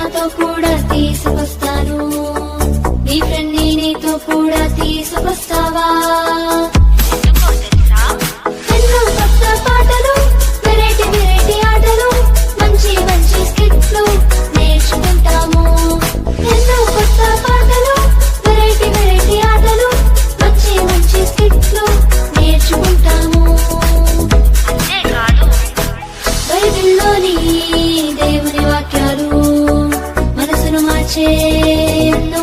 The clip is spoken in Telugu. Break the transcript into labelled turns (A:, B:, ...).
A: నాతో కూడా తీసుకొస్తాను. నీ ఫ్రెండ్ ని నీతో కూడా తీసుకొస్తావా? ఎన్నో కొత్త పాటలు, వెరైటీ వెరైటీ ఆటలు, మంచి మంచి స్కిట్లు నేర్చుకుంటాము. ఎన్నో కొత్త పాటలు, వెరైటీ వెరైటీ ఆటలు, మంచి మంచి స్కిట్లు నేర్చుకుంటాము. బైబిల్లోని దేవుని వాక్యాలు మనసును మార్చే ఎన్నో